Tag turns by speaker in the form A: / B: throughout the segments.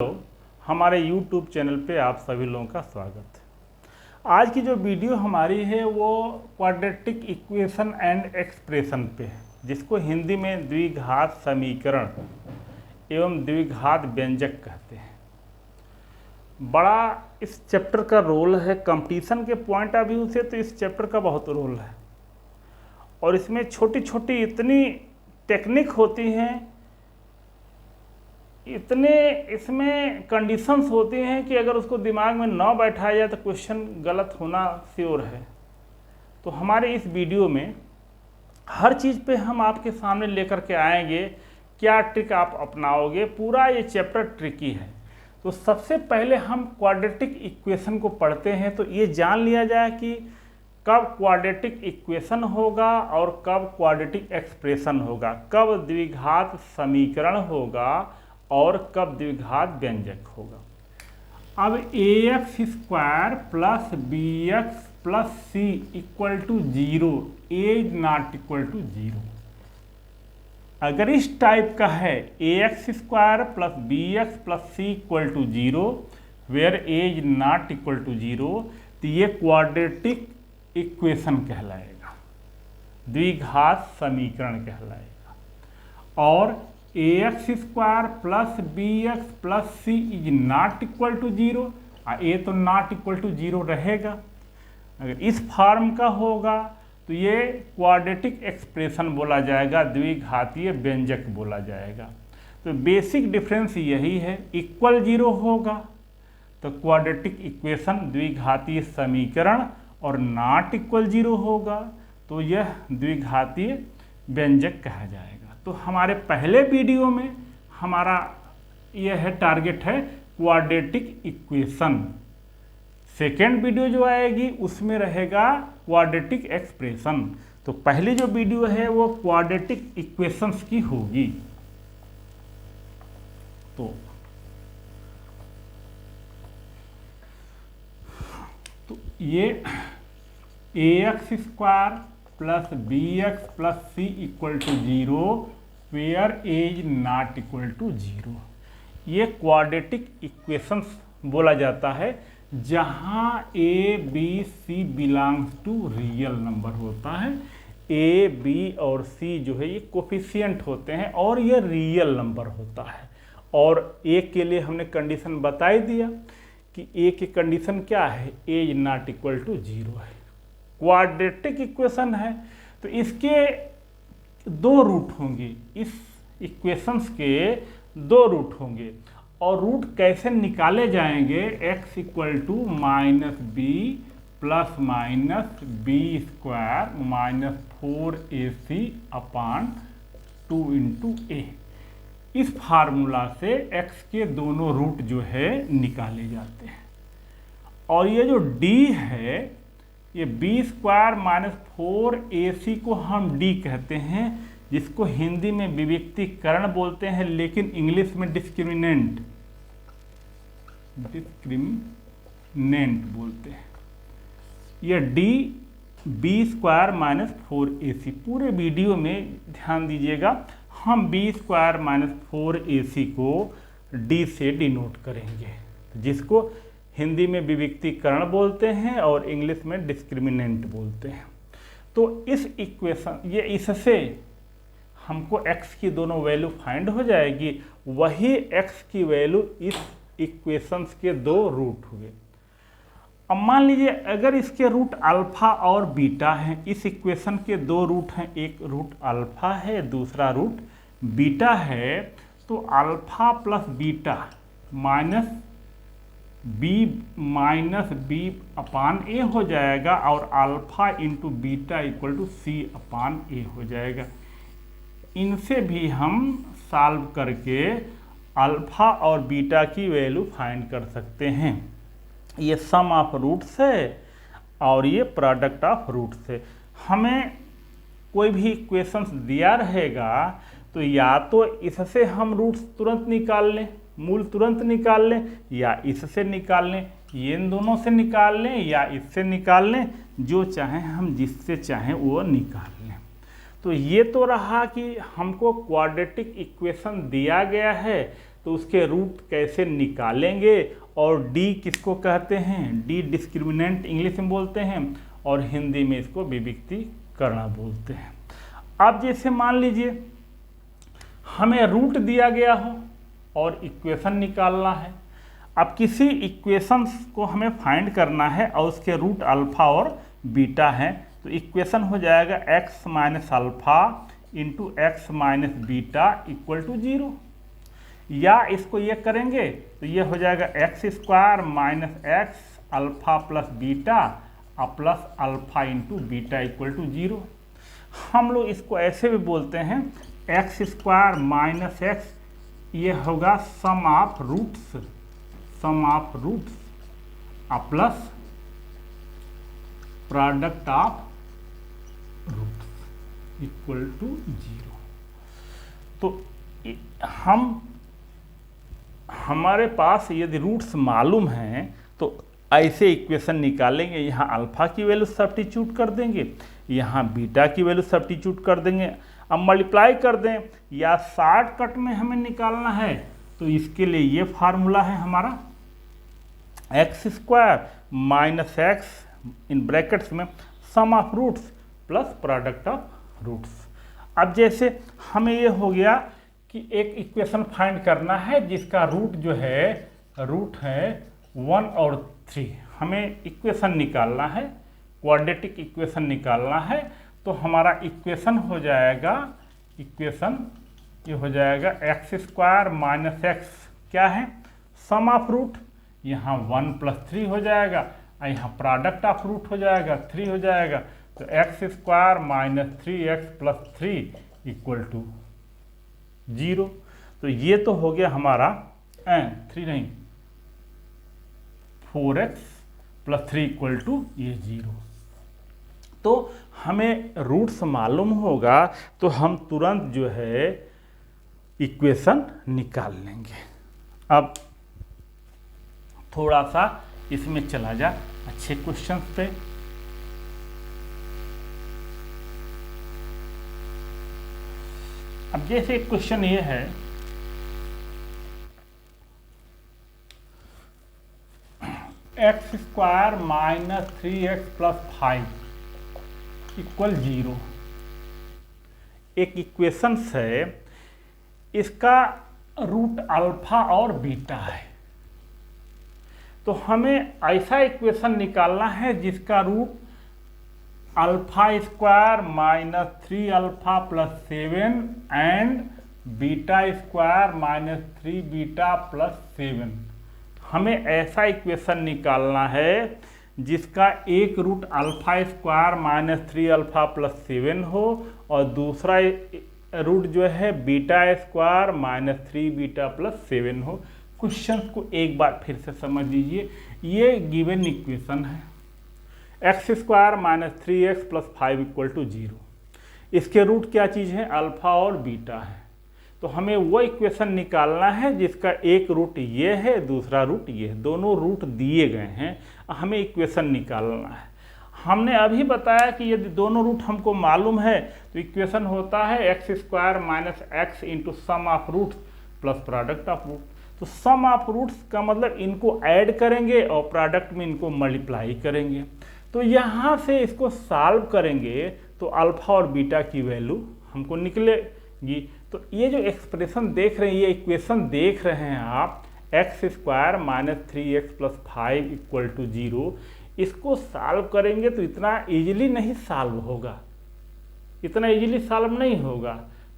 A: हमारे YouTube channel पे आप सभी लोगों का स्वागत है। आज की जो वीडियो हमारी है वो क्वाड्रेटिक इक्वेशन एंड एक्सप्रेशन पे है, जिसको हिंदी में द्विघात समीकरण एवं द्विघात व्यंजक कहते हैं। बड़ा इस चैप्टर का रोल है, कंपटीशन के पॉइंट ऑफ व्यू से तो इस चैप्टर का बहुत रोल है और इसमें छोटी छोटी इतनी टेक्निक होती हैं, इतने इसमें कंडीशंस होती हैं कि अगर उसको दिमाग में ना बैठाया जाए तो क्वेश्चन गलत होना श्योर है। तो हमारे इस वीडियो में हर चीज़ पे हम आपके सामने लेकर के आएंगे, क्या ट्रिक आप अपनाओगे। पूरा ये चैप्टर ट्रिकी है। तो सबसे पहले हम क्वाड्रेटिक इक्वेशन को पढ़ते हैं, तो ये जान लिया जाए कि कब क्वाड्रेटिक इक्वेशन होगा और कब क्वाड्रेटिक एक्सप्रेशन होगा, कब द्विघात समीकरण होगा और कब द्विघात व्यंजक होगा। अब ax square plus bx plus c equal to 0 is not equal to 0। अगर इस टाइप का है ax square plus bx plus c equal to 0 where a is not equal to 0, तो ये क्वाड्रेटिक इक्वेशन कहलाएगा, द्विघात समीकरण कहलाएगा। और ax square plus bx plus c is not equal to 0, ये तो नॉट इक्वल टू 0 रहेगा। अगर इस फॉर्म का होगा तो ये क्वाड्रेटिक एक्सप्रेशन बोला जाएगा, द्विघातीय व्यंजक बोला जाएगा। तो बेसिक डिफरेंस यही है, इक्वल 0 होगा तो क्वाड्रेटिक इक्वेशन द्विघातीय समीकरण और नॉट इक्वल 0 होगा तो यह द्विघातीय व्यंजक कहा जाएगा। तो हमारे पहले वीडियो में हमारा यह है टारगेट है क्वाड्रेटिक इक्वेशन। सेकेंड वीडियो जो आएगी उसमें रहेगा क्वाड्रेटिक एक्सप्रेशन। तो पहली जो वीडियो है वो क्वाड्रेटिक इक्वेशंस की होगी। तो ये ax square plus bx plus c equal to 0 where a is not equal to 0, ये क्वाड्रेटिक इक्वेशंस बोला जाता है जहां a b c belongs to real number होता है। a b और c जो है ये कोफिशिएंट होते हैं और ये रियल नंबर होता है। और a के लिए हमने कंडीशन बता ही दिया कि a की कंडीशन क्या है, एज नॉट इक्वल टू 0 है। क्वाड्रेटिक इक्वेशन है तो इसके दो रूट होंगे, इस इक्वेशंस के दो रूट होंगे और रूट कैसे निकाले जाएंगे, x equal to minus B plus minus B square minus 4ac upon 2 into A. इस फार्मूला से x के दोनों रूट जो है निकाले जाते हैं। और ये जो d है ये बी स्क्वायर माइनस 4ac को हम d कहते हैं, जिसको हिंदी में विविक्तीकरण बोलते हैं लेकिन इंग्लिश में डिस्क्रिमिनेंट बोलते हैं। ये d B square minus 4ac। पूरे वीडियो में ध्यान दीजिएगा, हम बी स्क्वायर माइनस 4ac को d से डिनोट करेंगे, जिसको हिंदी में विविक्तीकरण बोलते हैं और इंग्लिश में डिस्क्रिमिनेंट बोलते हैं। तो इस इक्वेशन ये इससे हमको x की दोनों वैल्यू फाइंड हो जाएगी, वही x की वैल्यू इस इक्वेशंस के दो रूट हुए। अब मान लीजिए अगर इसके रूट अल्फा और बीटा हैं, इस इक्वेशन के दो रूट हैं, एक रूट अल्फा है दूसरा रूट बीटा है, तो alpha plus beta minus B upon A हो जाएगा और alpha into beta equal to C upon A हो जाएगा। इनसे भी हम सॉल्व करके अल्फा और बीटा की वैल्यू फाइंड कर सकते हैं। ये सम ऑफ रूट्स है और ये प्रोडक्ट ऑफ रूट्स है। हमें कोई भी इक्वेशंस दिया रहेगा तो या तो इससे हम रूट्स तुरंत निकाल लें, मूल तुरंत निकाल लें, या इससे निकाल लें, ये इन दोनों से निकाल लें या इससे निकाल लें, जो चाहें हम जिससे चाहें वो निकाल लें। तो ये तो रहा कि हमको क्वाड्रेटिक इक्वेशन दिया गया है तो तो उसके रूट कैसे निकालेंगे, और डी किसको कहते हैं, डी डिस्क्रिमिनेंट इंग्लिश में बोलते हैं और हिंदी में इसको विविक्तीकरण बोलते हैं। अब जैसे मान लीजिए हमें रूट दिया गया हो और इक्वेशन निकालना है। अब किसी इक्वेशन को हमें फाइंड करना है और उसके रूट अल्फा और बीटा है, तो इक्वेशन हो जाएगा x minus alpha into x minus beta equal to 0, या इसको ये करेंगे तो ये हो जाएगा x square minus x alpha plus beta plus alpha into beta equal to 0। हम लोग इसको ऐसे भी बोलते हैं एक्स स्क्वायर माइनस एक्स, ये होगा sum of roots plus product of roots equal to 0। तो हमारे पास यदि रूट्स मालूम हैं तो ऐसे इक्वेशन निकालेंगे। यहाँ अल्फा की वैल्यू सब्स्टिट्यूट कर देंगे, यहाँ बीटा की वैल्यू सब्स्टिट्यूट कर देंगे, अब मल्टीप्लाई कर दें, या शॉर्टकट में हमें निकालना है तो इसके लिए ये फार्मूला है हमारा x square minus x in brackets में sum of roots plus product of roots. अब जैसे हमें ये हो गया कि एक इक्वेशन फाइंड करना है जिसका रूट जो है 1 और 3, हमें इक्वेशन निकालना है, क्वाड्रेटिक इक्वेशन निकालना है। तो हमारा इक्वेशन हो जाएगा, ये हो जाएगा एक्स स्क्वायर माइनस एक्स क्या है, सम ऑफ रूट, यहाँ 1 प्लस 3 हो जाएगा, और यहाँ प्रोडक्ट ऑफ रूट हो जाएगा 3 हो जाएगा। तो x square minus 3x plus 3 equal to 0। तो ये तो हो गया हमारा 4x प्लस 3 इक्वल टू ये 0। तो हमें रूट्स मालूम होगा तो हम तुरंत जो है इक्वेशन निकाल लेंगे। अब थोड़ा सा इसमें चला जा अच्छे क्वेश्चन पे। अब जैसे एक क्वेश्चन ये है, x square minus 3x plus 5 equal 0। एक इक्वेशन है, इसका रूट अल्फा और बीटा है। तो हमें ऐसा इक्वेशन निकालना है जिसका root alpha square minus 3 alpha plus 7 and beta square minus 3 beta plus 7। हमें ऐसा इक्वेशन निकालना है जिसका एक root alpha square minus 3 alpha plus 7 हो और दूसरा रूट जो है beta square minus 3 beta plus 7 हो। क्वेश्चन को एक बार फिर से समझ लीजिए। ये गिवन इक्वेशन है x square minus 3x plus 5 equal to 0। इसके रूट क्या चीज़ है, अल्फा और बीटा है। तो हमें वो इक्वेशन निकालना है जिसका एक रूट ये है, दूसरा रूट ये है, दोनों रूट दिए गए हैं, हमें इक्वेशन निकालना है। हमने अभी बताया कि यदि दोनों रूट हमको मालूम है तो इक्वेशन होता है x square minus x into sum of roots plus product of root. तो सम ऑफ रूट्स का मतलब इनको ऐड करेंगे और प्रोडक्ट में इनको मल्टीप्लाई करेंगे। तो यहाँ से इसको सॉल्व करेंगे तो अल्फा और बीटा की वैल्यू हमको निकलेगी। तो ये जो एक्सप्रेशन देख रहे हैं, ये इक्वेशन देख रहे हैं आप, x square minus 3x plus 5 equal to 0, इसको सॉल्व करेंगे तो इतना इजीली नहीं सॉल्व होगा, इतना इजीली सॉल्व नहीं होगा।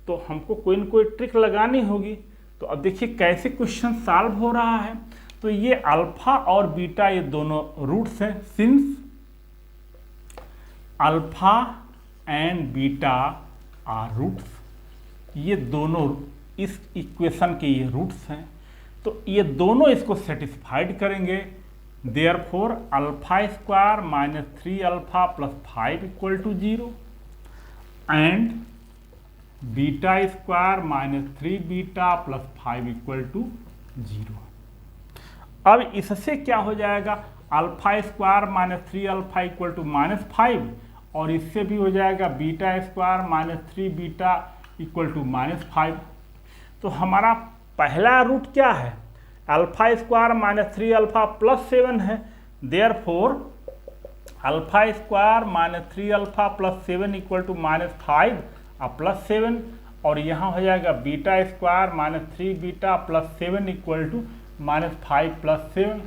A: तो हमको कोई न कोई ट्रिक लगानी होगी। तो अब देखिए कैसे क्वेश्चन सॉल्व हो रहा है। तो ये अल्फा और बीटा ये दोनों रूट्स हैं। Since alpha and beta are roots, ये दोनों इस इक्वेशन के ये रूट्स हैं। तो ये दोनों इसको सेटिस्फाइड करेंगे। Therefore alpha square minus 3 alpha plus 5 equal to 0 and beta square minus 3 beta plus 5 equal to 0। अब इससे क्या हो जाएगा, alpha square minus 3 alpha equal to minus 5, और इससे भी हो जाएगा beta square minus 3 beta equal to minus 5। तो हमारा पहला रूट क्या है, alpha square minus 3 alpha plus 7 है, therefore alpha square minus 3 alpha plus 7 equal to minus 5 plus 7, और यहाँ हो जाएगा beta square minus 3 beta plus 7 equal to minus 5 plus 7।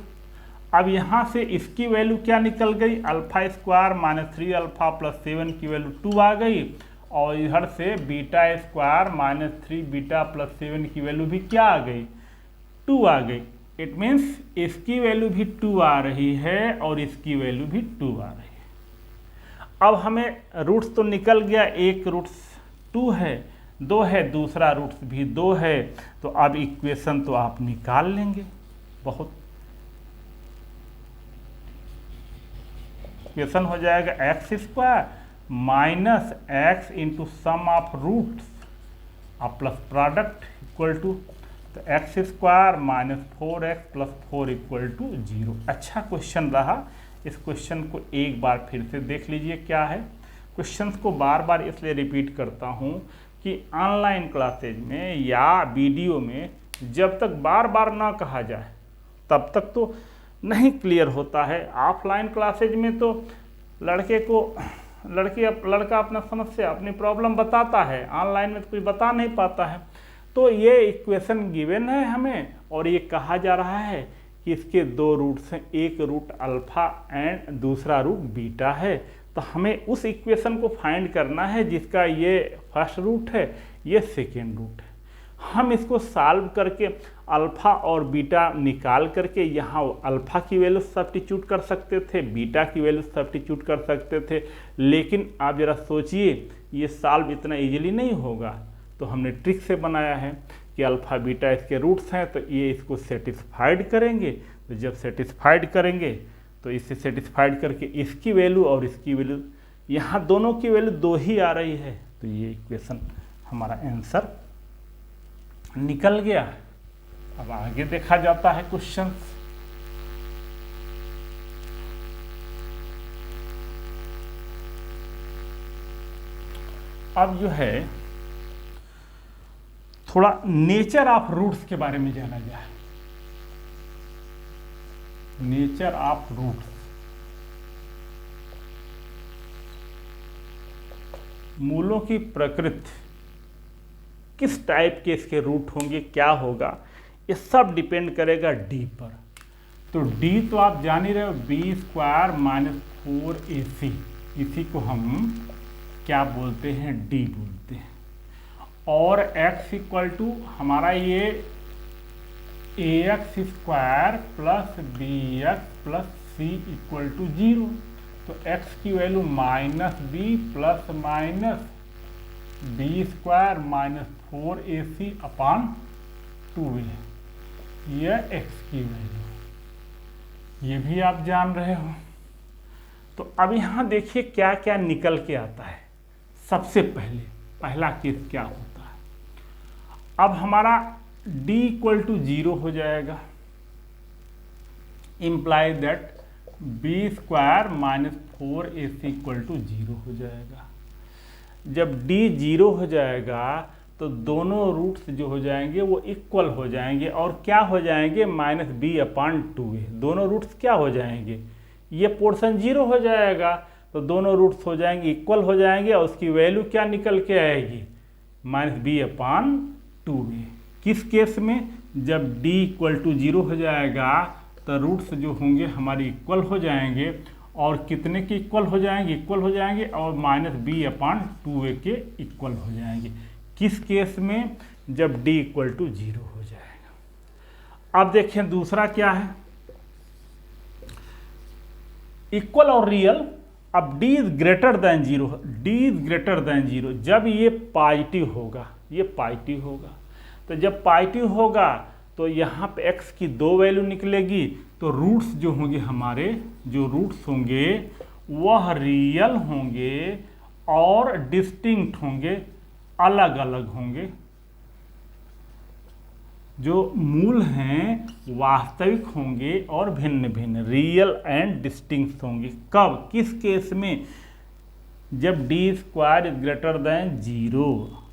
A: अब यहाँ से इसकी वैल्यू क्या निकल गई, alpha square minus 3 alpha plus 7 की वैल्यू 2 आ गई, और इधर से beta square minus 3 beta plus 7 की वैल्यू भी क्या आ गई, 2 आ गई। इट मीन्स इसकी वैल्यू भी 2 आ रही है और इसकी वैल्यू भी 2 आ रही है। अब हमें रूट्स तो निकल गया, एक रूट्स 2 है, 2 है, दूसरा रूट्स भी 2 है, तो अब इक्वेशन तो आप निकाल लेंगे। बहुत इक्वेशन हो जाएगा x square minus x into sum of roots plus product equal to, तो x square minus 4x plus 4 equal to 0। अच्छा क्वेश्चन रहा, इस क्वेश्चन को एक बार फिर से देख लीजिए क्या है। क्वेश्चंस को बार बार इसलिए रिपीट करता हूँ कि ऑनलाइन क्लासेज में या वीडियो में जब तक बार बार ना कहा जाए तब तक तो नहीं क्लियर होता है। ऑफलाइन क्लासेज में तो लड़का अपना समस्या अपनी प्रॉब्लम बताता है, ऑनलाइन में तो कुछ बता नहीं पाता है। तो ये इक्वेशन गिवन है हमें, और ये कहा जा रहा है कि इसके 2 रूट्स हैं, एक रूट अल्फा एंड दूसरा रूट बीटा है। तो हमें उस इक्वेशन को फाइंड करना है जिसका ये फर्स्ट रूट है, ये सेकेंड रूट है। हम इसको सॉल्व करके अल्फा और बीटा निकाल करके यहाँ अल्फा की वैल्यू सब्स्टिट्यूट कर सकते थे, बीटा की वैल्यू सब्स्टिट्यूट कर सकते थे, लेकिन आप ज़रा सोचिए ये सॉल्व इतना इजीली नहीं होगा। तो हमने ट्रिक से बनाया है कि अल्फा बीटा इसके रूट्स हैं, तो ये इसको सेटिस्फाइड करेंगे। तो जब सेटिस्फाइड करेंगे तो इससे सेटिस्फाइड करके इसकी वैल्यू और इसकी वैल्यू, यहाँ दोनों की वैल्यू 2 ही आ रही है, तो ये इक्वेशन हमारा आंसर निकल गया। अब आगे देखा जाता है क्वेश्चन। अब जो है थोड़ा नेचर ऑफ रूट्स के बारे में जाना जाए। नेचर ऑफ रूट्स, मूलों की प्रकृति, किस टाइप के इसके रूट होंगे, क्या होगा, ये सब डिपेंड करेगा डी पर। तो डी तो आप जान ही रहे हो, बी स्क्वायर माइनस 4ac, इसी को हम क्या बोलते हैं, डी बोलते हैं। और x इक्वल टू हमारा ये ax square plus bx plus c equal to 0। तो x की value minus B plus minus B square minus 4ac upon 2a, यह x की वैल्यू, ये भी आप जान रहे हो। तो अब यहाँ देखिए क्या क्या निकल के आता है। सबसे पहला केस क्या होता है, अब हमारा d इक्वल टू 0 हो जाएगा, imply that b square minus 4ac equal to 0 हो जाएगा। जब d 0 हो जाएगा तो दोनों रूट्स जो हो जाएंगे वो इक्वल हो जाएंगे, और क्या हो जाएंगे, माइनस बी अपॉन 2a। दोनों रूट्स क्या हो जाएंगे, ये पोर्शन 0 हो जाएगा, तो दोनों रूट्स हो जाएंगे इक्वल हो जाएंगे, और उसकी वैल्यू क्या निकल के आएगी, माइनस बी अपॉन 2a। किस केस में, जब d इक्वल टू 0 हो जाएगा तो रूट्स जो होंगे हमारे इक्वल हो जाएंगे, और कितने के इक्वल हो जाएंगे, इक्वल हो जाएंगे, और माइनस बी अपॉन 2a के इक्वल हो जाएंगे। किस केस में, जब d इक्वल टू 0 हो जाएगा। अब देखें दूसरा क्या है, इक्वल और रियल। अब d is greater than 0, d is greater than 0 जब ये पॉजिटिव होगा, ये पॉजिटिव होगा। तो जब पॉजिटिव होगा तो यहाँ पे x की 2 वैल्यू निकलेगी, तो रूट्स जो होंगे हमारे, जो रूट्स होंगे वह रियल होंगे और डिस्टिंक्ट होंगे, अलग अलग होंगे। जो मूल हैं वास्तविक होंगे और भिन्न भिन्न, रियल एंड डिस्टिंक्ट होंगे। कब, किस केस में, जब D square is greater than 0,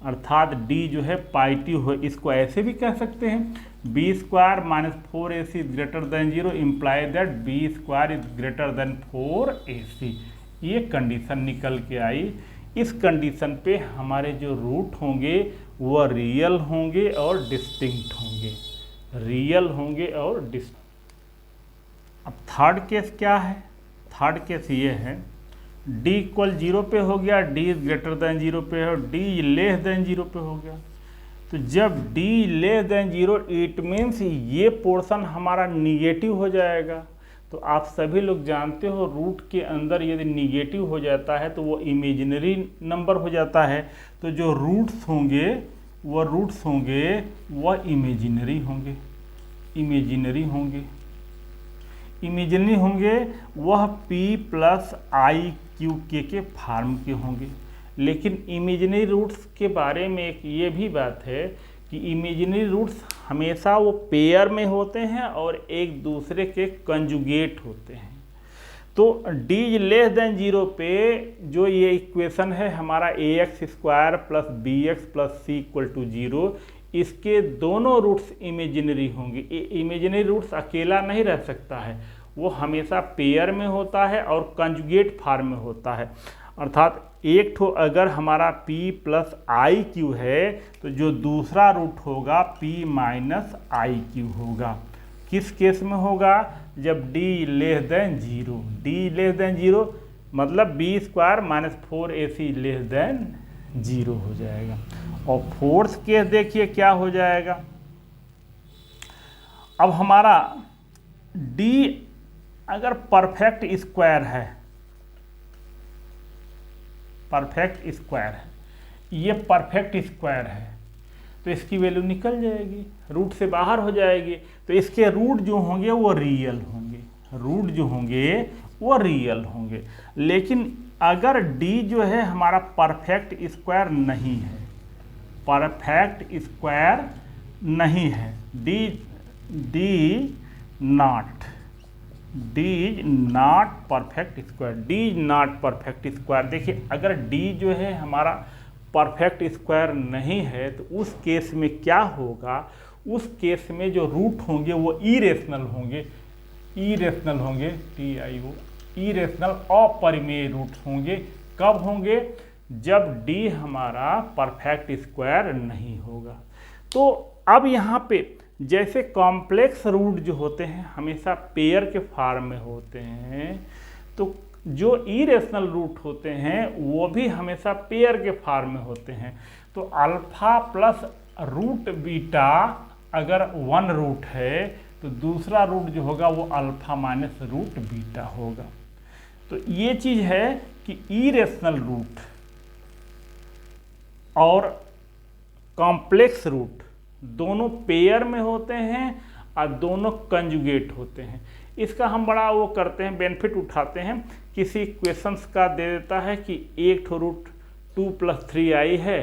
A: अर्थात डी जो है पाई टी हो, इसको ऐसे भी कह सकते हैं b square minus 4ac is greater than 0 imply that b square is greater than 4ac। ये कंडीशन निकल के आई। इस कंडीशन पे हमारे जो रूट होंगे वह रियल होंगे और डिस्टिंक्ट होंगे, रियल होंगे और डिस्टिंक्ट। अब थर्ड केस क्या है? थर्ड केस ये है d इक्वल 0 पे हो गया, d इज ग्रेटर देन 0 पे है और d लेस देन 0 पे हो गया। तो जब d less than 0 it means ये पोर्शन हमारा निगेटिव हो जाएगा। तो आप सभी लोग जानते हो रूट के अंदर यदि निगेटिव हो जाता है तो वो इमेजिनरी नंबर हो जाता है। तो जो रूट्स होंगे वह इमेजिनरी होंगे, इमेजिनरी होंगे, वह p प्लस आई क्यू के फार्म के होंगे। लेकिन इमेजिनरी रूट्स के बारे में एक ये भी बात है कि इमेजिनरी रूट्स हमेशा वो पेयर में होते हैं और एक दूसरे के कंजुगेट होते हैं। तो d लेस देन 0 पे जो ये इक्वेशन है हमारा ax square plus bx plus c equal to 0, इसके दोनों रूट्स इमेजिनरी होंगे। इमेजिनरी रूट्स अकेला नहीं रह सकता है, वो हमेशा पेयर में होता है और कंजुगेट फॉर्म में होता है। अर्थात एक ठो अगर हमारा p प्लस आई क्यू है तो जो दूसरा रूट होगा p माइनस आई क्यू होगा। किस केस में होगा? जब d less than 0, d less than 0 मतलब b square minus 4ac less than 0 हो जाएगा। और फोर्थ केस देखिए क्या हो जाएगा। अब हमारा d अगर परफेक्ट स्क्वायर है, परफेक्ट स्क्वायर है, ये परफेक्ट स्क्वायर है तो इसकी वैल्यू निकल जाएगी, रूट से बाहर हो जाएगी। तो इसके रूट जो होंगे वो रियल होंगे, रूट जो होंगे वो रियल होंगे। लेकिन अगर d जो है हमारा परफेक्ट स्क्वायर नहीं है, परफेक्ट स्क्वायर नहीं है, d is not perfect square, d is not perfect square. देखिए अगर d जो है हमारा परफेक्ट स्क्वायर नहीं है तो उस केस में क्या होगा? उस केस में जो रूट होंगे वो इरेशनल होंगे, इरेशनल होंगे, TIO, इरेशनल अपरिमेय रूट होंगे। कब होंगे? जब d हमारा परफेक्ट स्क्वायर नहीं होगा। तो अब यहाँ पे जैसे कॉम्प्लेक्स रूट जो होते हैं हमेशा पेयर के फॉर्म में होते हैं, तो जो इरेशनल रूट होते हैं वो भी हमेशा पेयर के फॉर्म में होते हैं। तो अल्फा प्लस रूट बीटा अगर वन रूट है तो दूसरा रूट जो होगा वो अल्फा माइनस रूट बीटा होगा। तो ये चीज़ है कि इरेशनल रूट और कॉम्प्लेक्स रूट दोनों पेयर में होते हैं और दोनों कंजुगेट होते हैं। इसका हम बड़ा वो करते हैं, बेनिफिट उठाते हैं। किसी क्वेश्चंस का दे देता है कि एक ठो रूट 2 + 3i है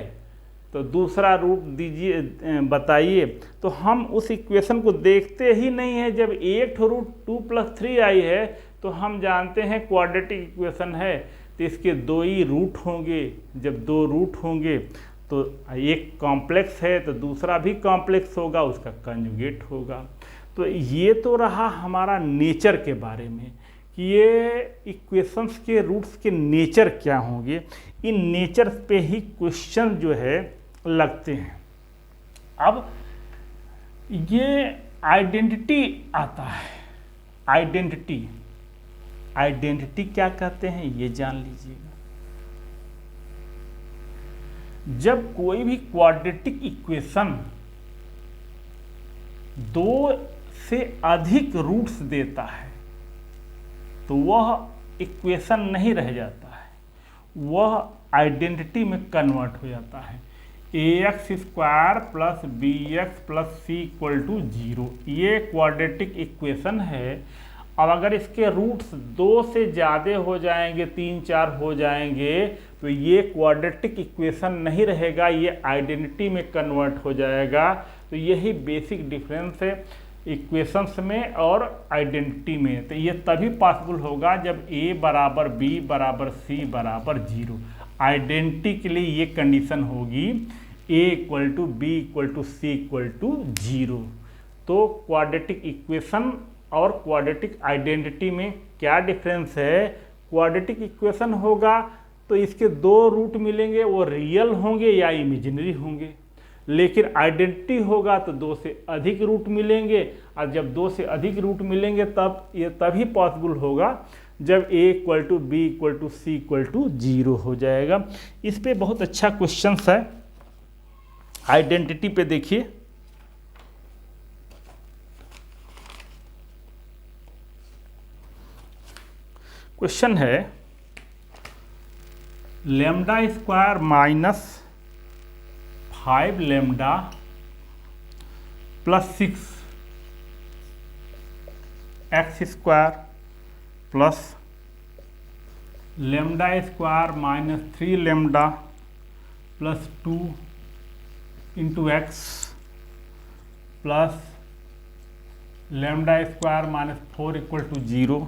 A: तो दूसरा रूट दीजिए, बताइए। तो हम उस इक्वेशन को देखते ही नहीं है। जब एक ठो रूट 2 + 3i है तो हम जानते हैं क्वाड्रेटिक इक्वेशन है तो इसके दो ही रूट होंगे। जब दो रूट होंगे तो एक कॉम्प्लेक्स है तो दूसरा भी कॉम्प्लेक्स होगा, उसका कंजुगेट होगा। तो ये तो रहा हमारा नेचर के बारे में कि ये इक्वेशंस के रूट्स के नेचर क्या होंगे। इन नेचर पे ही क्वेश्चन जो है लगते हैं। अब ये आइडेंटिटी आता है। आइडेंटिटी, आइडेंटिटी क्या कहते हैं ये जान लीजिएगा। जब कोई भी क्वाड्रेटिक इक्वेशन 2 से अधिक रूट्स देता है तो वह इक्वेशन नहीं रह जाता है, वह आइडेंटिटी में कन्वर्ट हो जाता है। ax square plus bx plus c equal to 0 ये क्वाड्रेटिक इक्वेशन है। अब अगर इसके रूट्स 2 से ज़्यादा हो जाएंगे, 3, 4 हो जाएंगे तो ये क्वाड्रेटिक इक्वेशन नहीं रहेगा, ये आइडेंटिटी में कन्वर्ट हो जाएगा। तो यही बेसिक डिफरेंस है। इक्वेशंस में और आइडेंटिटी में। तो ये तभी पॉसिबल होगा जब a बराबर b बराबर c बराबर 0। आइडेंटिटी के लिए ये कंडीशन होगी a equal to b equal to c equal to 0। तो क्वाड्रेटिक इक्वेशन और क्वाड्रेटिक आइडेंटिटी में क्या डिफरेंस है? क्वाड्रेटिक इक्वेशन होगा तो इसके दो रूट मिलेंगे, वो रियल होंगे या इमेजिनरी होंगे। लेकिन आइडेंटिटी होगा तो दो से अधिक रूट मिलेंगे, और जब दो से अधिक रूट मिलेंगे तब ये तभी पॉसिबल होगा जब a equal to b equal to c equal to 0 हो जाएगा। इस पे बहुत अच्छा क्वेश्चन है। आइडेंटिटी पे देखिए, क्वेश्चन है lambda square minus 5 lambda plus 6 x square plus lambda square minus 3 lambda plus 2 into x plus lambda square minus 4 equal to 0।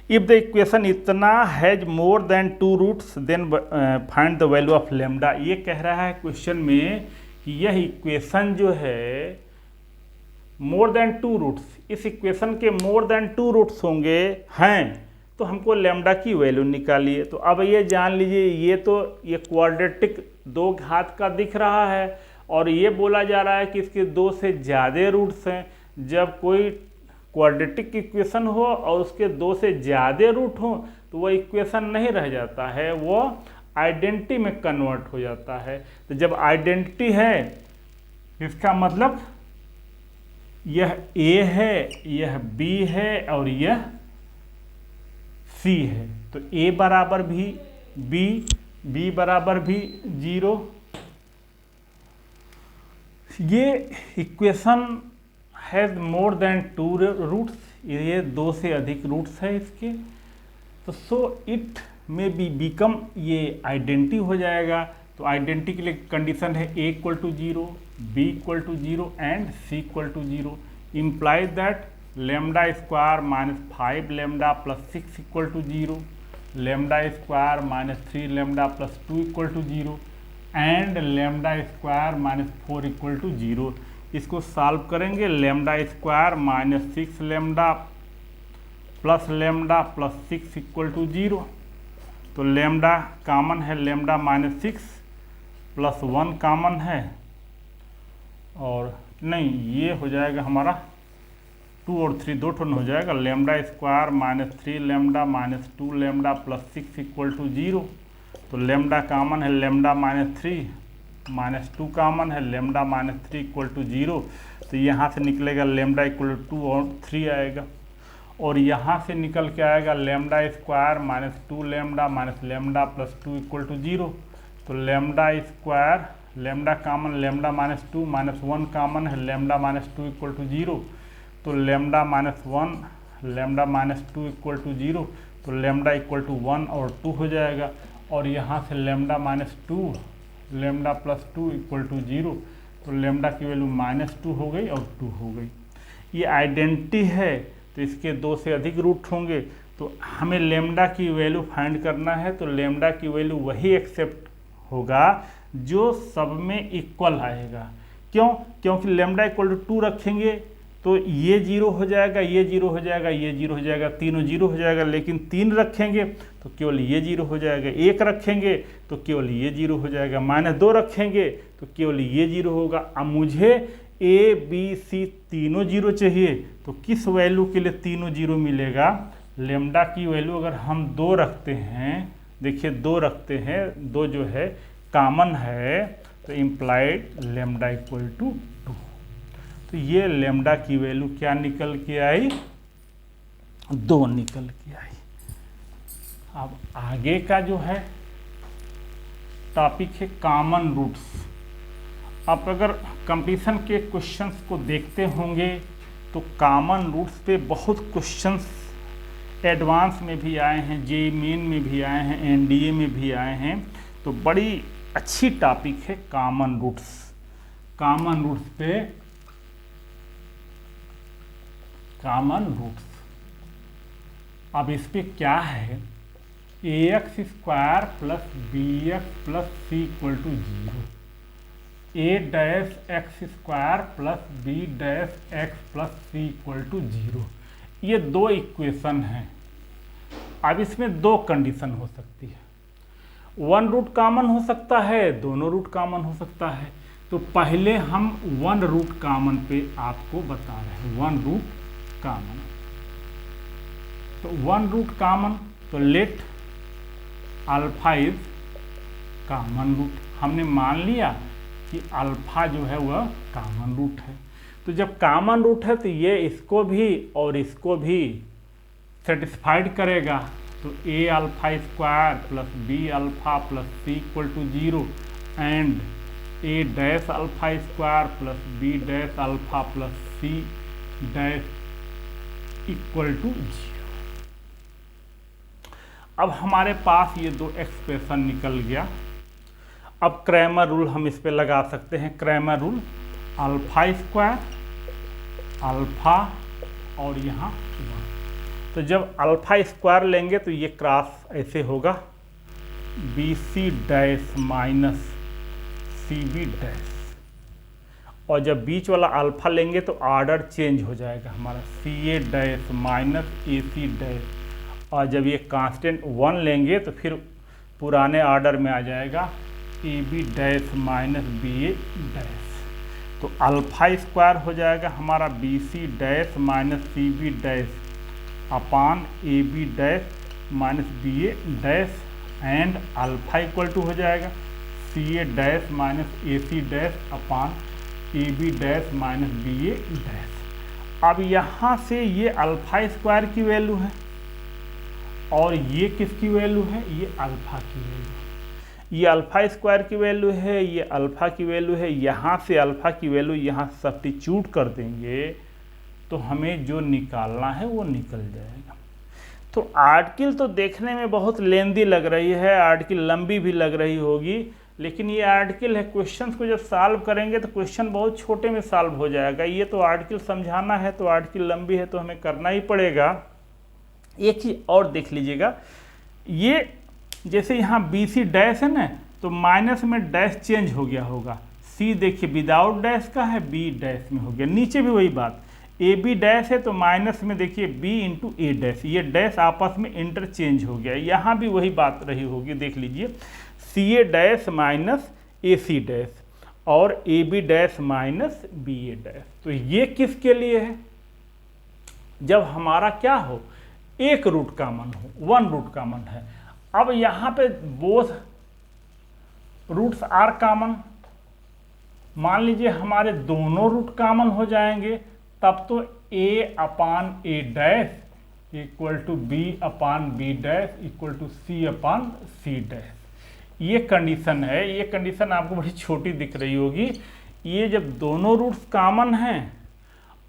A: If the equation इतना has more than 2 roots then find the value of lambda. ये कह रहा है question में कि यह equation जो है मोर देन 2 रूट्स, इस इक्वेशन के मोर देन 2 रूट्स होंगे हैं, तो हमको लैम्डा की वैल्यू निकालिए। तो अब ये जान लीजिए, ये क्वाड्रेटिक 2 घात का दिख रहा है और ये बोला जा रहा है कि इसके 2 से ज़्यादा रूट्स हैं। जब कोई क्वाड्रेटिक इक्वेशन हो और उसके 2 से ज़्यादा रूट हो तो वह इक्वेशन नहीं रह जाता है, वो आइडेंटिटी में कन्वर्ट हो जाता है। तो जब आइडेंटिटी है इसका मतलब यह a है, यह b है और यह c है। तो a बराबर भी b बराबर भी 0। ये equation has more than 2 roots, ये 2 से अधिक रूट्स है इसके। तो so it may be become, ये आइडेंटिटी हो जाएगा। तो आइडेंटिटी के लिए कंडीशन है a equal to 0, b equal to 0 and c equal to 0। Implies that lambda square minus 5 lambda plus 6 equal to 0, lambda square minus 3 lambda plus 2 equal to 0 and lambda square minus 4 equal to 0। इसको solve करेंगे, lambda square minus 6 lambda plus lambda plus 6 equal to 0। तो lambda common है, lambda minus 6 plus 1 common है, और नहीं ये हो जाएगा हमारा 2 और 3 दो टोन हो जाएगा। Lambda square minus 3 lambda minus 2 lambda plus 6 equal to 0। तो लैम्डा कॉमन है, लैम्डा माइनस 3 माइनस 2 कॉमन है, लैम्डा माइनस 3 इक्वल टू 0। तो यहाँ से निकलेगा लैम्डा इक्वल टू 2 और 3 आएगा, और यहाँ से निकल के आएगा lambda square minus 2 lambda minus lambda plus 2 equal to 0। तो lambda square, lambda common, lambda minus 2 minus 1 common है, लैम्डा माइनस 2 इक्वल टू 0। तो lambda minus 1 lambda minus 2 equal to 0। तो लैम्डा इक्वल टू 1 और 2 हो जाएगा, और यहाँ से lambda minus 2 lambda plus 2 equal to 0। तो लैम्डा की वैल्यू माइनस 2 हो गई और 2 हो गई। ये आइडेंटिटी है तो इसके 2 से अधिक रूट होंगे। तो हमें लैम्डा की वैल्यू फाइंड करना है, तो लैम्डा की वैल्यू वही एक्सेप्ट होगा जो सब में इक्वल आएगा। क्यों? क्योंकि लैम्डा इक्वल टू 2 रखेंगे तो ये 0 हो जाएगा, ये 0 हो जाएगा, ये 0 हो जाएगा, तीनों 0 हो जाएगा। लेकिन 3 रखेंगे तो केवल ये 0 हो जाएगा, 1 रखेंगे तो केवल ये 0 हो जाएगा, -2 रखेंगे तो केवल ये 0 होगा। अब मुझे a b c तीनों 0 चाहिए, तो किस वैल्यू के लिए तीनों 0 मिलेगा? लैम्डा की वैल्यू अगर हम 2 रखते हैं, देखिए 2 रखते हैं, 2 जो है कॉमन है, तो इम्प्लाइड लैम्डा इक्वल टू 2। तो ये लैम्डा की वैल्यू क्या निकल के आई? 2 निकल के आई। अब आगे का जो है टॉपिक है कॉमन रूट्स। आप अगर कंपटीशन के क्वेश्चंस को देखते होंगे तो कॉमन रूट्स पे बहुत क्वेश्चंस एडवांस में भी आए हैं, जेईई मेन में भी आए हैं, एनडीए में भी आए हैं। तो बड़ी अच्छी टॉपिक है कॉमन रूट्स। कॉमन रूट्स पे कॉमन रूट्स। अब इस पे क्या है, ax square plus b x plus c equal to 0, a dash x square plus b dash x plus c equal to 0। ये दो इक्वेशन हैं। अब इसमें दो कंडीशन हो सकती है, वन रूट कॉमन हो सकता है, दोनों रूट कॉमन हो सकता है। तो पहले हम वन रूट कॉमन पे आपको बता रहे हैं, वन रूट कॉमन। तो वन रूट कॉमन, तो let alpha is common root. हमने मान लिया कि अल्फा जो है वह कॉमन रूट है। तो जब कॉमन रूट है तो ये इसको भी और इसको भी सेटिस्फाइड करेगा। तो a alpha square plus b alpha plus c equal to 0 and a dash alpha square plus b dash alpha plus c dash equal to 0। अब हमारे पास ये दो एक्सप्रेशन निकल गया। अब क्रैमर रूल हम इस पे लगा सकते हैं। Cramer rule, alpha square alpha और यहाँ 1। तो जब अल्फा स्क्वायर लेंगे तो ये क्रॉस ऐसे होगा, b c dash minus c b dash, और जब बीच वाला अल्फा लेंगे तो ऑर्डर चेंज हो जाएगा हमारा, सी a dash minus a c dash, और जब ये कांस्टेंट 1 लेंगे तो फिर पुराने ऑर्डर में आ जाएगा a b dash minus b a dash. तो अल्फा स्क्वायर हो जाएगा हमारा b c dash minus c b dash upon a b dash minus b a dash, and alpha equal to हो जाएगा c a dash minus a c dash upon a b dash minus b a dash. अब यहाँ से ये alpha square की value है और ये किसकी वैल्यू है, ये अल्फा की वैल्यू। ये अल्फा स्क्वायर की वैल्यू है, ये अल्फा की वैल्यू है। यहाँ से अल्फा की वैल्यू यहाँ सब्स्टिट्यूट कर देंगे तो हमें जो निकालना है वो निकल जाएगा। तो आर्टिकल तो देखने में बहुत लेंदी लग रही है, आर्टिकल लंबी भी लग रही होगी, लेकिन ये आर्टिकल है। क्वेश्चंस को जब सॉल्व करेंगे तो क्वेश्चन बहुत छोटे में सॉल्व हो जाएगा। ये तो आर्टिकल समझाना है तो आर्टिकल लंबी है तो हमें करना ही पड़ेगा। एक चीज़ और देख लीजिएगा, ये जैसे यहाँ बी सी डैश है ना, तो माइनस में डैश चेंज हो गया होगा। सी देखिए विदाउट डैश का है, बी डैश में हो गया। नीचे भी वही बात, ए बी डैश है तो माइनस में देखिए बी इंटू ए डैश, ये डैश आपस में इंटरचेंज हो गया। यहाँ भी वही बात रही होगी, देख लीजिए c a dash minus a c dash और a b dash minus b a dash. तो ये किसके लिए है, जब हमारा क्या हो, एक रूट कॉमन हो, वन रूट कॉमन है। अब यहाँ पे बोथ रूट्स आर कॉमन, मान लीजिए हमारे दोनों रूट कॉमन हो जाएंगे, तब तो a upon a dash equal to b upon b dash equal to C upon c dash. ये कंडीशन है। ये कंडीशन आपको बड़ी छोटी दिख रही होगी। ये जब दोनों रूट्स कॉमन हैं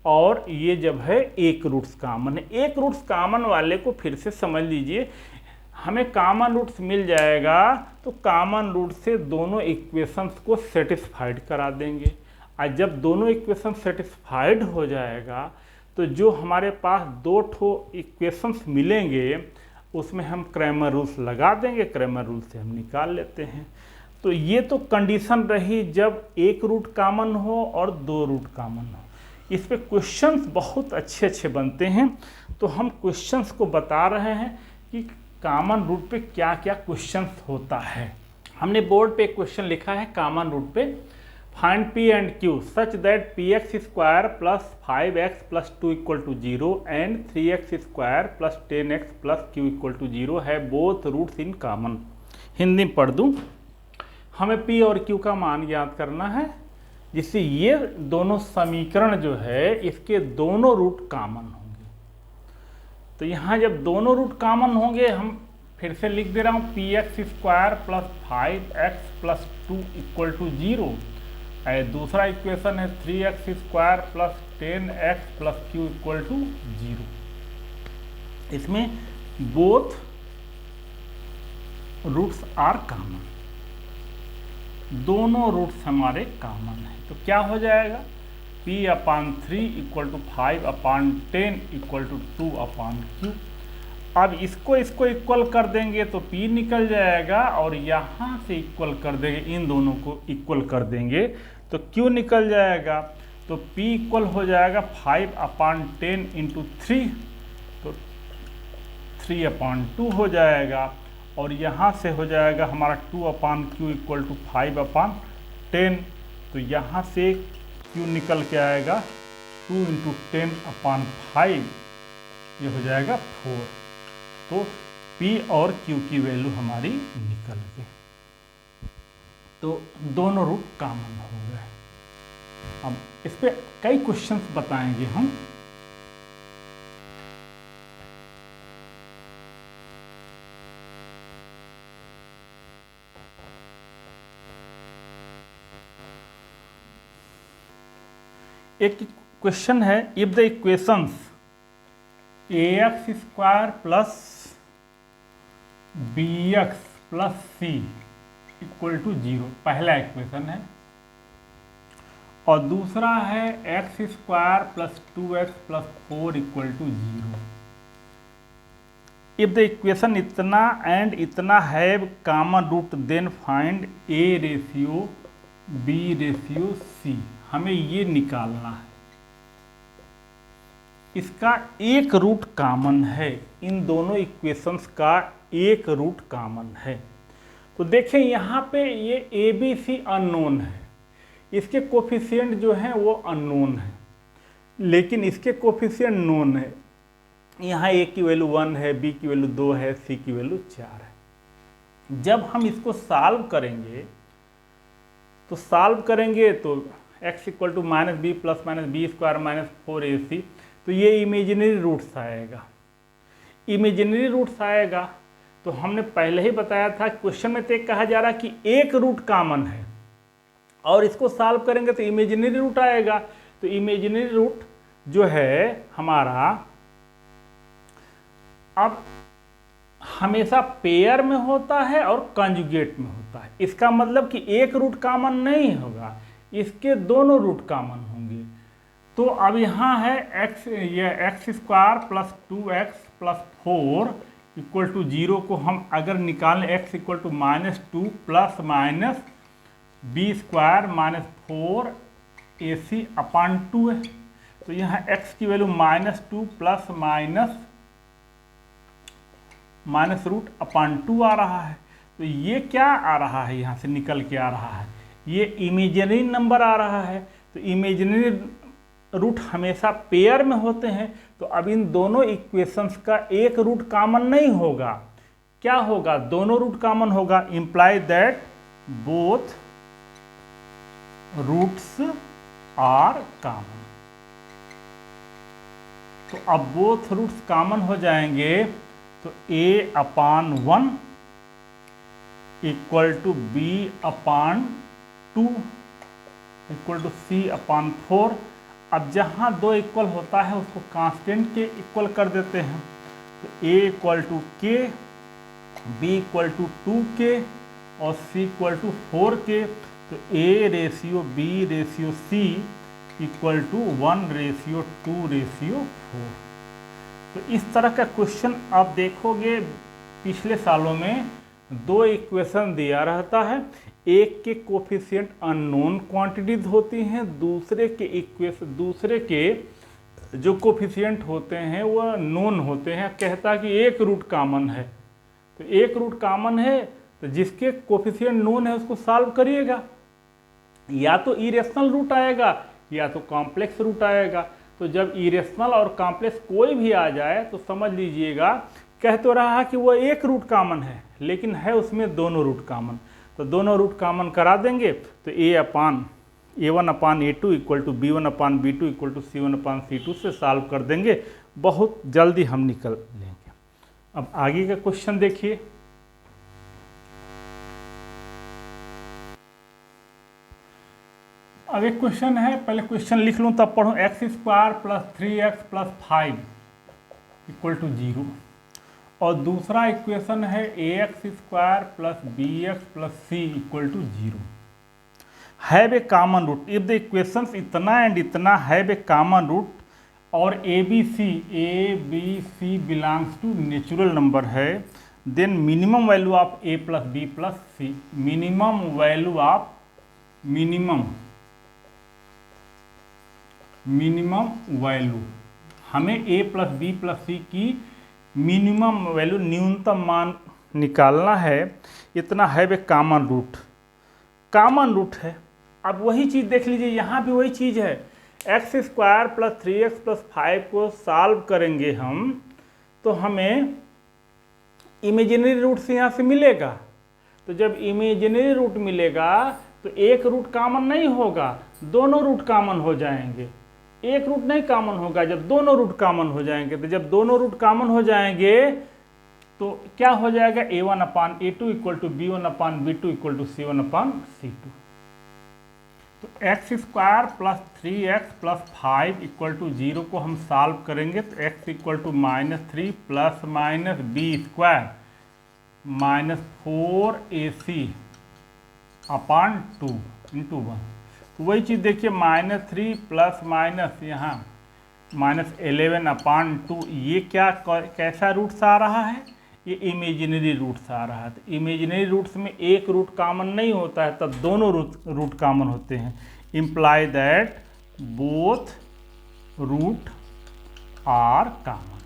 A: और ये जब है एक रूट्स कॉमन है। एक रूट्स कॉमन वाले को फिर से समझ लीजिए, हमें कॉमन रूट्स मिल जाएगा तो कॉमन रूट से दोनों इक्वेशंस को सेटिस्फाइड करा देंगे। और जब दोनों इक्वेशन सेटिस्फाइड हो जाएगा तो जो हमारे पास दो ठो इक्वेशंस मिलेंगे उसमें हम क्रैमर रूल्स लगा देंगे, क्रैमर रूल से हम निकाल लेते हैं। तो ये तो कंडीशन रही जब एक रूट कॉमन हो और दो रूट कॉमन हो। इस पे क्वेश्चंस बहुत अच्छे अच्छे बनते हैं, तो हम क्वेश्चंस को बता रहे हैं कि कॉमन रूट पे क्या क्या क्वेश्चंस होता है। हमने बोर्ड पे एक क्वेश्चन लिखा है कॉमन रूट पे, find p and q such that p x square plus 5x plus 2 equal to 0 and 3x square plus 10x plus q equal to 0 है both roots in common. Hindi में पढ़ दूँ, हमें p और q का मान ज्ञात करना है जिससे ये दोनों समीकरण जो है इसके दोनों रूट कॉमन होंगे। तो यहाँ जब दोनों रूट कॉमन होंगे, हम फिर से लिख दे रहा हूँ p x square plus 5x plus 2 equal to 0, दूसरा इक्वेशन है 3x square plus 10x plus q equal to 0। इसमें बोथ रूट्स आर कॉमन, दोनों रूट्स हमारे कॉमन है। तो क्या हो जाएगा, P/3 equal to 5/10 equal to 2/q। अब इसको इक्वल कर देंगे तो P निकल जाएगा, और यहाँ से इक्वल कर देंगे, इन दोनों को इक्वल कर देंगे तो Q निकल जाएगा। तो P इक्वल हो जाएगा 5/10 इंटू 3, तो 3/2 हो जाएगा, और यहाँ से हो जाएगा हमारा 2/q इक्वल टू 5/10। तो यहाँ से Q निकल के आएगा 2 इंटू 10/5, ये हो जाएगा 4। तो P और Q की वैल्यू हमारी निकल गई। तो दोनों रूट कॉमन हो गए। अब इस पे कई क्वेश्चंस बताएंगे हम। एक क्वेश्चन है, if the equations ax² plus bx plus c equal to 0, पहला इक्वेशन है, और दूसरा है x² plus 2x plus 4 equal to 0। If the equation इतना एंड इतना have common root then find a ratio b ratio c। हमें ये निकालना है, इसका एक रूट कॉमन है, इन दोनों इक्वेशंस का एक रूट कॉमन है। तो देखें यहाँ पे ये ए बी सी अननोन है, इसके कोफिशिएंट जो हैं वो अननोन है, लेकिन इसके कोफिशिएंट नोन है। यहाँ ए की वैल्यू 1 है, बी की वैल्यू 2 है, सी की वैल्यू 4 है। जब हम इसको सॉल्व करेंगे तो x equal to minus B plus minus B square minus 4ac, तो ये इमेजिनरी रूट्स आएगा। इमेजिनरी रूट्स आएगा तो हमने पहले ही बताया था, क्वेश्चन में तो कहा जा रहा है कि एक रूट कॉमन है, और इसको सॉल्व करेंगे तो इमेजिनरी रूट आएगा। तो इमेजिनरी रूट जो है हमारा अब हमेशा पेयर में होता है और कंजुगेट में होता है। इसका मतलब कि एक रूट कॉमन नहीं होगा, इसके दोनों रूट कॉमन होंगे। तो अब यहाँ है x² plus 2x plus 4 equal to 0 को हम अगर निकालें, x equal to -2 plus minus B square minus 4ac/2 है। तो यहाँ x की वैल्यू -2 प्लस माइनस √/2 आ रहा है। तो ये क्या आ रहा है, यहाँ से निकल के आ रहा है, ये इमेजिनरी नंबर आ रहा है। तो इमेजिनरी रूट हमेशा पेयर में होते हैं, तो अब इन दोनों इक्वेशंस का एक रूट कॉमन नहीं होगा। क्या होगा, दोनों रूट कॉमन होगा, imply that both roots are common. तो अब बोथ रूट्स कॉमन हो जाएंगे, तो a/1 equal to b/2 equal to c/4। अब जहाँ दो इक्वल होता है उसको कांस्टेंट के इक्वल कर देते हैं। तो a equal to k, b equal to 2k और c इक्वल टू 4k। तो a ratio b ratio c equal to 1:2:4। तो इस तरह का क्वेश्चन आप देखोगे पिछले सालों में, दो इक्वेशन दिया रहता है, एक के कोफिशिएंट अननोन क्वांटिटीज होती हैं, दूसरे के जो कोफिशिएंट होते हैं वो नोन होते हैं। कहता है कि एक रूट कॉमन है, तो एक रूट कॉमन है तो जिसके कोफिशिएंट नोन है उसको सॉल्व करिएगा, या तो इरेशनल रूट आएगा या तो कॉम्प्लेक्स रूट आएगा। तो जब इरेशनल और कॉम्प्लेक्स कोई भी आ जाए तो समझ लीजिएगा, कह तो रहा है कि वो एक रूट कॉमन है, लेकिन है उसमें दोनों रूट कॉमन। तो दोनों रूट कॉमन करा देंगे तो a/a1/a2 equal to b1/b2 equal to c1/c2 से सॉल्व कर देंगे, बहुत जल्दी हम निकल लेंगे। अब आगे का क्वेश्चन देखिए। अब एक क्वेश्चन है, पहले क्वेश्चन लिख लूँ तब पढ़ूँ। x² plus 3x plus 5 equal to 0, और दूसरा इक्वेशन है ax² plus bx plus c equal to 0। Have a common root, if the equations इतना एंड इतना हैव ए कॉमन रूट और a b c belongs to natural number है, then minimum value of a plus b plus c, minimum value of minimum value, हमें a plus b plus c की minimum value न्यूनतम मान निकालना है, इतना है वे कॉमन रूट है। अब वही चीज़ देख लीजिए, यहाँ भी वही चीज़ है, x square plus 3x plus 5 को सॉल्व करेंगे हम तो हमें इमेजिनरी रूट से यहाँ से मिलेगा। तो जब इमेजिनरी रूट मिलेगा तो एक रूट कॉमन नहीं होगा, दोनों रूट कॉमन हो जाएंगे। एक रूट नहीं कॉमन होगा जब दोनों रूट कॉमन हो जाएंगे। तो जब दोनों रूट कॉमन हो जाएंगे तो क्या हो जाएगा, a1/a2 equal to b1/b2 equal to c1/c2। तो x square plus 3x plus 5 equal to 0 को हम सॉल्व करेंगे तो x equal to -3 plus minus B square minus 4ac upon 2 into 1। तो वही चीज़ देखिए, -3 प्लस माइनस यहाँ -11/2, ये क्या कैसा रूट्स आ रहा है, ये इमेजिनरी रूट्स आ रहा है। तो इमेजिनरी रूट्स में एक रूट कॉमन नहीं होता है, तब दोनों रूट कॉमन होते हैं। Imply that both root are common.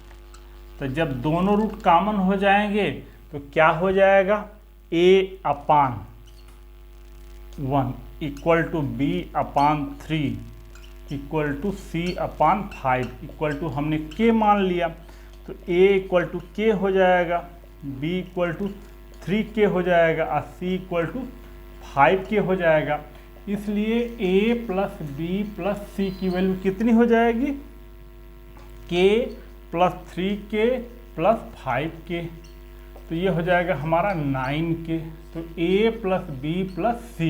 A: तो जब दोनों रूट कॉमन हो जाएंगे तो क्या हो जाएगा, a/1 equal to b/3 equal to c/5 equal to हमने k मान लिया तो a इक्वल टू k हो जाएगा, b इक्वल टू 3k हो जाएगा और c इक्वल टू 5k हो जाएगा। इसलिए a plus b plus c की वैल्यू कितनी हो जाएगी, k plus 3k plus 5k। तो ये हो जाएगा हमारा 9k। तो a plus b plus c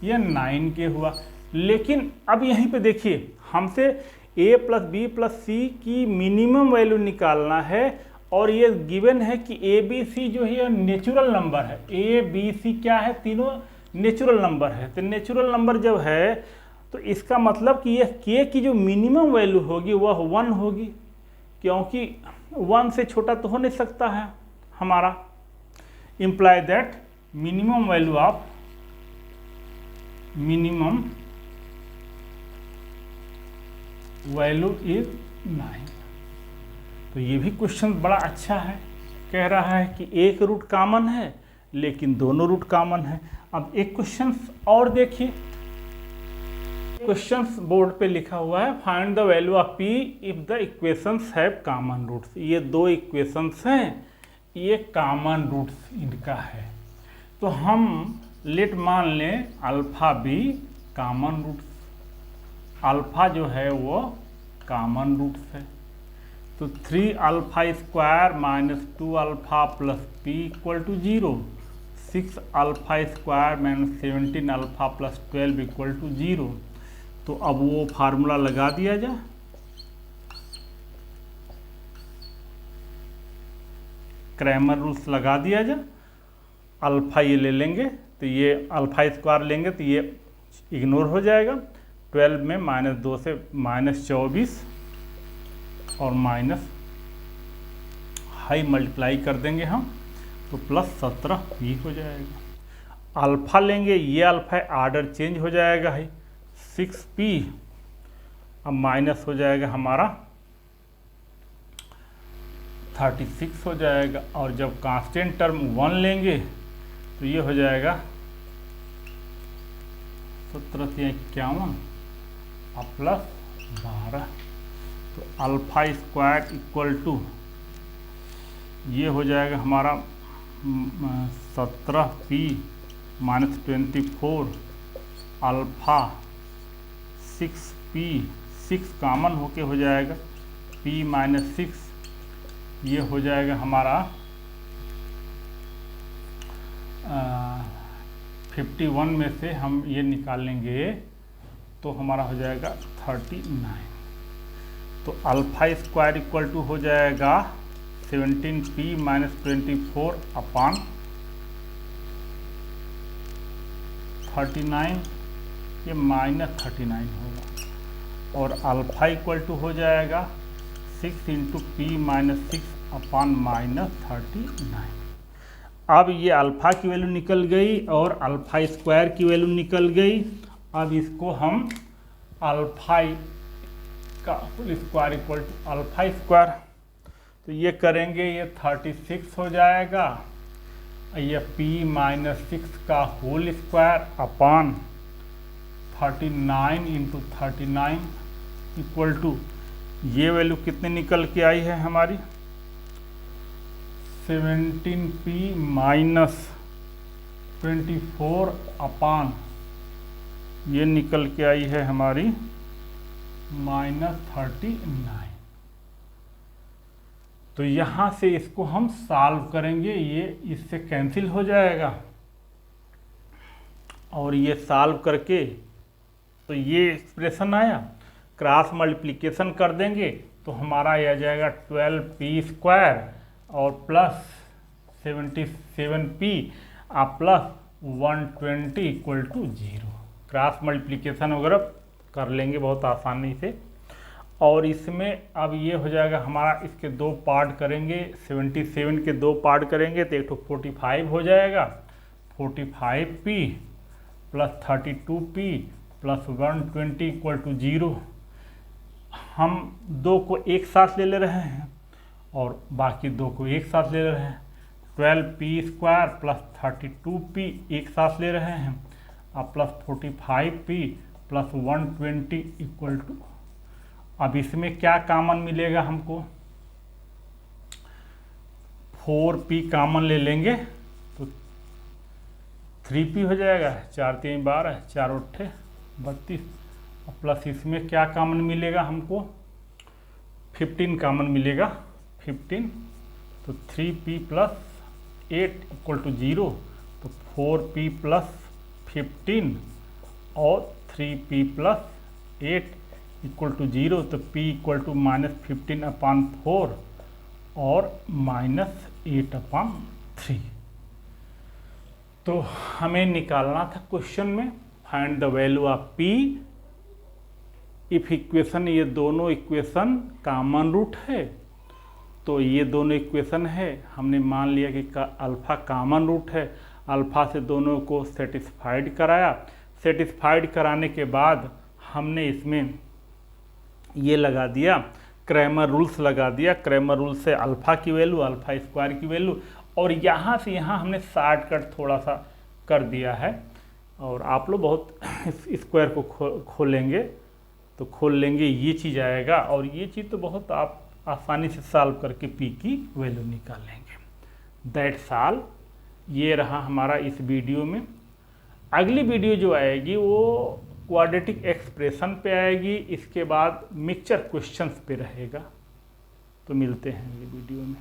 A: ये 9k हुआ। लेकिन अब यहीं पे देखिए, हमसे a plus b plus c की मिनिमम वैल्यू निकालना है और ये गिवन है कि ए बी सी जो है नेचुरल नंबर है। ए बी सी क्या है, तीनों नेचुरल नंबर है। तो नेचुरल नंबर जब है तो इसका मतलब कि ये k की जो मिनिमम वैल्यू होगी वह 1 होगी, क्योंकि 1 से छोटा तो हो नहीं सकता है हमारा। Imply that minimum value of minimum value is 9। तो ये भी क्वेश्चन बड़ा अच्छा है, कह रहा है कि एक रूट कॉमन है लेकिन दोनों रूट कॉमन है। अब एक क्वेश्चन और देखिए, क्वेश्चन बोर्ड पे लिखा हुआ है, find the value of p if the equations have common roots. ये दो इक्वेशंस हैं, ये कॉमन रूट्स इनका है। तो हम लेट मान लें alpha b common roots, alpha जो है वो कॉमन रूट्स है। तो 3 alpha square minus 2 alpha plus p equal to 0, 6 alpha square minus 17 alpha plus 12 equal to 0। तो अब वो फार्मूला लगा दिया जाए, क्रैमर रूल्स लगा दिया जाए। अल्फा ये ले लेंगे तो ये अल्फा स्क्वायर लेंगे तो ये इग्नोर हो जाएगा। 12 में -2 से -24 और माइनस हाई मल्टीप्लाई कर देंगे हम तो +17 ही हो जाएगा। अल्फा लेंगे, ये अल्फा आर्डर चेंज हो जाएगा है 6p, अब माइनस हो जाएगा हमारा 36 हो जाएगा। और जब कांस्टेंट टर्म 1 लेंगे तो ये हो जाएगा 17×51 और +12। तो अल्फा स्क्वायर इक्वल टू ये हो जाएगा हमारा 17p minus 24 alpha 6p, 6 common होके हो जाएगा p माइनस 6, ये हो जाएगा हमारा 51 में से हम ये निकालेंगे तो हमारा हो जाएगा 39। तो अल्फा स्क्वायर इक्वल टू हो जाएगा 17p माइनस 24 अपॉन 39 ये -39 होगा और अल्फा इक्वल टू हो जाएगा 6 इंटू पी माइनस 6 अपॉन -39। अब ये अल्फा की वैल्यू निकल गई और अल्फा स्क्वायर की वैल्यू निकल गई। अब इसको हम अल्फा का whole square equal to alpha square, तो ये करेंगे ये 36 हो जाएगा। ये p माइनस 6 का whole square upon 39 into 39 equal to ये वैल्यू कितने निकल के आई है हमारी 17p माइनस 24 अपॉन ये निकल के आई है हमारी -39। तो यहाँ से इसको हम सॉल्व करेंगे, ये इससे कैंसिल हो जाएगा और ये सॉल्व करके तो ये एक्सप्रेशन आया, क्रॉस मल्टीप्लिकेशन कर देंगे तो हमारा ये आ जाएगा 12p स्क्वायर और plus 77p plus 120 equal to 0। Cross multiplication वगैरह कर लेंगे बहुत आसानी से। और इसमें अब ये हो जाएगा हमारा, इसके दो पार्ट करेंगे, 77 के दो पार्ट करेंगे तो एक तो 45 हो जाएगा, 45p plus 32p plus 120 equal to 0। हम दो को एक साथ ले रहे हैं और बाकी दो को एक साथ ले रहे हैं। 12p स्क्वायर प्लस 32p एक साथ ले रहे हैं अब plus 45p plus 120 equal to, अब इसमें क्या कॉमन मिलेगा हमको 4p कॉमन ले लेंगे तो 3p हो जाएगा, 4 3 12 4 8 32 प्लस इसमें क्या कॉमन मिलेगा हमको 15 कॉमन मिलेगा 15, तो 3p प्लस 8 इक्वल टू 0, तो 4p प्लस 15 और 3p प्लस 8 इक्वल टू 0, तो p इक्वल टू -15 अपॉन 4 और -8 अपॉन 3। तो हमें निकालना था क्वेश्चन में find the value of p if equation, ये दोनों इक्वेशन कॉमन रूट है, तो ये दोनों इक्वेशन है, हमने मान लिया कि अल्फा कॉमन रूट है, अल्फा से दोनों को सेटिस्फाइड कराया। सेटिस्फाइड कराने के बाद हमने इसमें ये लगा दिया क्रैमर रूल्स लगा दिया, क्रैमर रूल से अल्फा की वैल्यू अल्फा स्क्वायर की वैल्यू, और यहाँ से यहाँ हमने शॉर्टकट थोड़ा सा कर दिया है। और आप लोग बहुत स्क्वायर को खोलेंगे तो खोल लेंगे, ये चीज़ आएगा और ये चीज़ तो बहुत आप आसानी से सॉल्व करके p की वैल्यू निकाल लेंगे। That's all. ये रहा हमारा इस वीडियो में। अगली वीडियो जो आएगी वो क्वाड्रेटिक एक्सप्रेशन पे आएगी, इसके बाद मिक्सचर क्वेश्चंस पे रहेगा। तो मिलते हैं अगली वीडियो में।